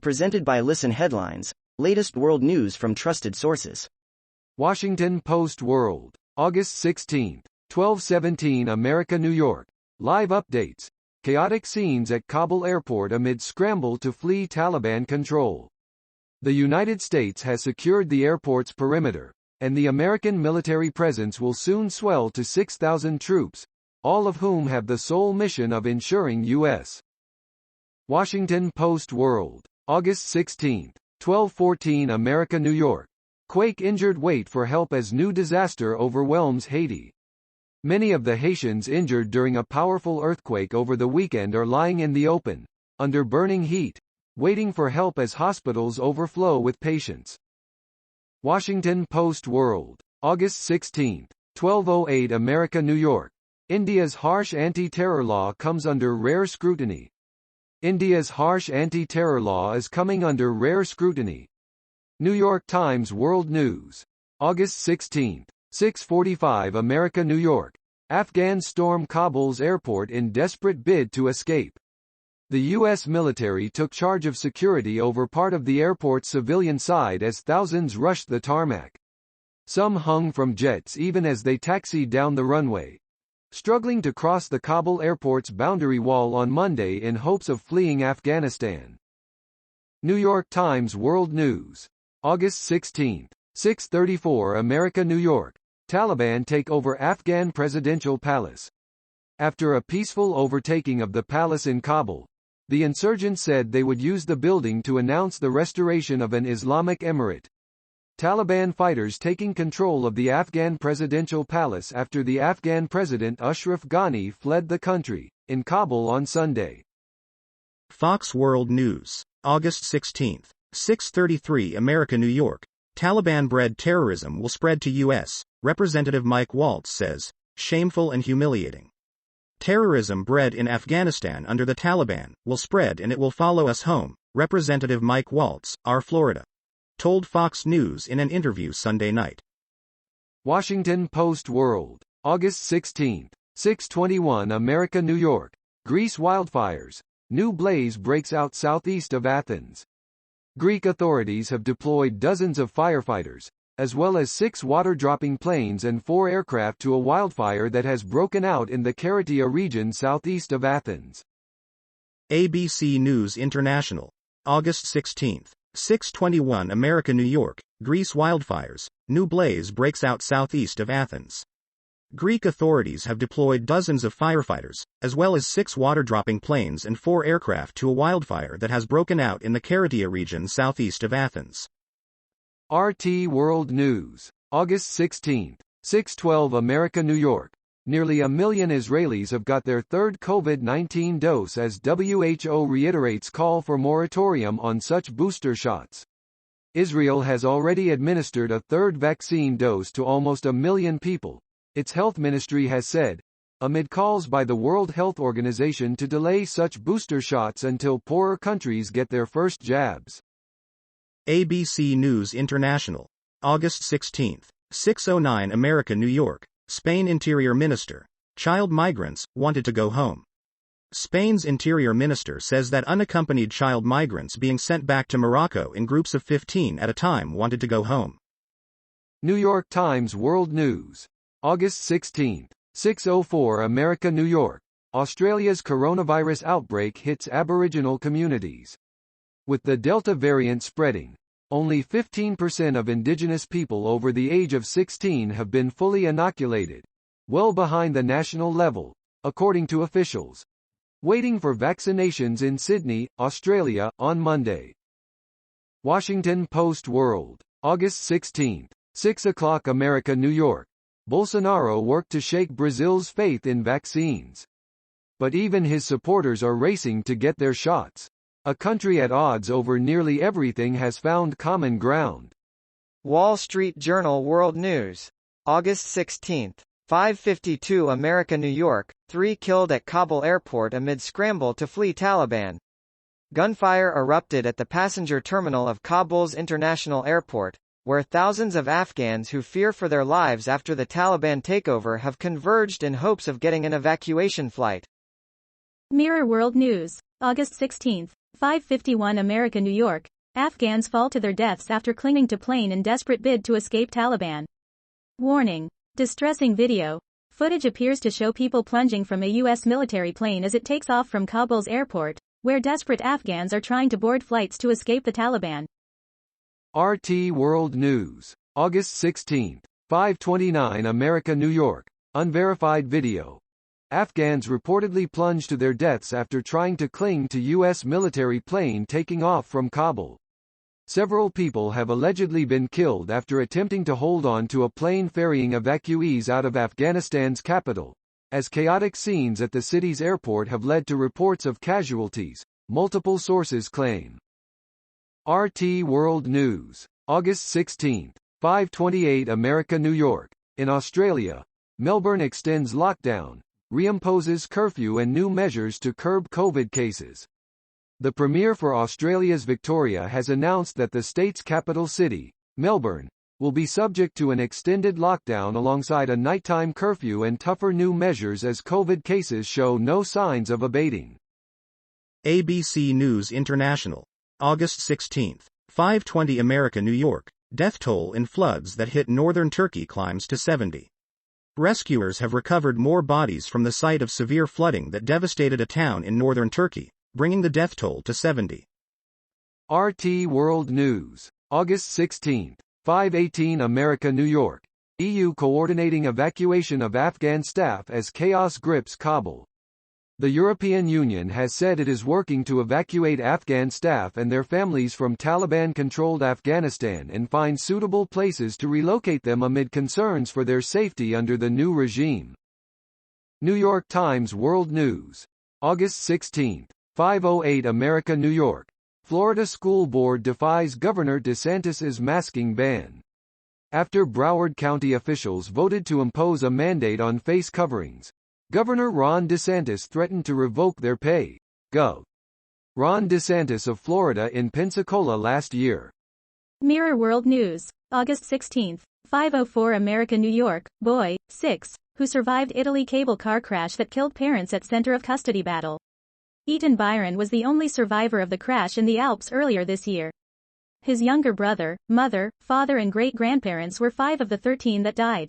Presented by Listen Headlines, latest world news from trusted sources. Washington Post World, August 16, 12:17 America, New York. Live updates. Chaotic scenes at Kabul airport amid scramble to flee Taliban control. The United States has secured the airport's perimeter, and the American military presence will soon swell to 6,000 troops, all of whom have the sole mission of ensuring U.S. Washington Post World, August 16, 12:14 America, New York. Quake injured wait for help as new disaster overwhelms Haiti. Many of the Haitians injured during a powerful earthquake over the weekend are lying in the open, under burning heat, waiting for help as hospitals overflow with patients. Washington Post World, August 16, 12:08 America, New York. India's harsh anti-terror law comes under rare scrutiny. India's harsh anti-terror law is coming under rare scrutiny. New York Times World News, August 16, 6:45 America, New York. Afghans storm Kabul's airport in desperate bid to escape. The U.S. military took charge of security over part of the airport's civilian side as thousands rushed the tarmac. Some hung from jets even as they taxied down the runway, struggling to cross the Kabul airport's boundary wall on Monday in hopes of fleeing Afghanistan. New York Times World News, August 16, 6:34 America, New York. Taliban take over Afghan presidential palace. After a peaceful overtaking of the palace in Kabul, the insurgents said they would use the building to announce the restoration of an Islamic emirate. Taliban fighters taking control of the Afghan presidential palace after the Afghan president Ashraf Ghani fled the country, in Kabul on Sunday. Fox World News, August 16, 6:33 America, New York. Taliban-bred terrorism will spread to U.S., Representative Mike Waltz says, shameful and humiliating. Terrorism bred in Afghanistan under the Taliban will spread and it will follow us home, Representative Mike Waltz, R. Florida, told Fox News in an interview Sunday night. Washington Post World, August 16, 6:21 America, New York. Greece wildfires. New blaze breaks out southeast of Athens. Greek authorities have deployed dozens of firefighters, as well as 6 water-dropping planes and 4 aircraft to a wildfire that has broken out in the Carlotta region southeast of Athens. ABC News International, August 16, 6:21 America, New York. Greece wildfires. New blaze breaks out southeast of Athens. Greek authorities have deployed dozens of firefighters, as well as 6 water-dropping planes and 4 aircraft to a wildfire that has broken out in the Carlotta region southeast of Athens. RT World News, August 16, 6:12 America, New York. Nearly 1 million Israelis have got their third COVID-19 dose as WHO reiterates call for moratorium on such booster shots. Israel has already administered a third vaccine dose to almost 1 million people, its health ministry has said, amid calls by the World Health Organization to delay such booster shots until poorer countries get their first jabs. ABC News International, August 16, 6:09 America, New York. Spain Interior Minister, child migrants, wanted to go home. Spain's Interior Minister says that unaccompanied child migrants being sent back to Morocco in groups of 15 at a time wanted to go home. New York Times World News, August 16, 6:04 America, New York. Australia's coronavirus outbreak hits Aboriginal communities. With the Delta variant spreading, only 15% of Indigenous people over the age of 16 have been fully inoculated, well behind the national level, according to officials. Waiting for vaccinations in Sydney, Australia, on Monday. Washington Post World, August 16, 6:00 America, New York. Bolsonaro worked to shake Brazil's faith in vaccines. But even his supporters are racing to get their shots. A country at odds over nearly everything has found common ground. Wall Street Journal World News, August 16, 5:52 America, New York. 3 killed at Kabul airport amid scramble to flee Taliban. Gunfire erupted at the passenger terminal of Kabul's international airport, where thousands of Afghans who fear for their lives after the Taliban takeover have converged in hopes of getting an evacuation flight. Mirror World News, August 16, 5:51 America, New York. Afghans fall to their deaths after clinging to plane in desperate bid to escape Taliban. Warning. Distressing video. Footage appears to show people plunging from a U.S. military plane as it takes off from Kabul's airport, where desperate Afghans are trying to board flights to escape the Taliban. RT World News. August 16, 5:29 America, New York. Unverified video. Afghans reportedly plunged to their deaths after trying to cling to U.S. military plane taking off from Kabul. Several people have allegedly been killed after attempting to hold on to a plane ferrying evacuees out of Afghanistan's capital, as chaotic scenes at the city's airport have led to reports of casualties, multiple sources claim. RT World News. August 16, 5:28 America, New York. In Australia, Melbourne extends lockdown, reimposes curfew and new measures to curb COVID cases. The Premier for Australia's Victoria has announced that the state's capital city, Melbourne, will be subject to an extended lockdown alongside a nighttime curfew and tougher new measures as COVID cases show no signs of abating. ABC News International. August 16, 5:20 America, New York. Death toll in floods that hit northern Turkey climbs to 70. Rescuers have recovered more bodies from the site of severe flooding that devastated a town in northern Turkey, bringing the death toll to 70. RT World News. August 16, 5:18 America, New York. EU coordinating evacuation of Afghan staff as chaos grips Kabul. The European Union has said it is working to evacuate Afghan staff and their families from Taliban-controlled Afghanistan and find suitable places to relocate them amid concerns for their safety under the new regime. New York Times World News. August 16, 5:08 America, New York. Florida School Board defies Governor DeSantis's masking ban. After Broward County officials voted to impose a mandate on face coverings, Governor Ron DeSantis threatened to revoke their pay. Gov. Ron DeSantis of Florida in Pensacola last year. Mirror World News. August 16, 5:04 America, New York. Boy, 6, who survived Italy cable car crash that killed parents at center of custody battle. Eaton Byron was the only survivor of the crash in the Alps earlier this year. His younger brother, mother, father and great-grandparents were 5 of the 13 that died.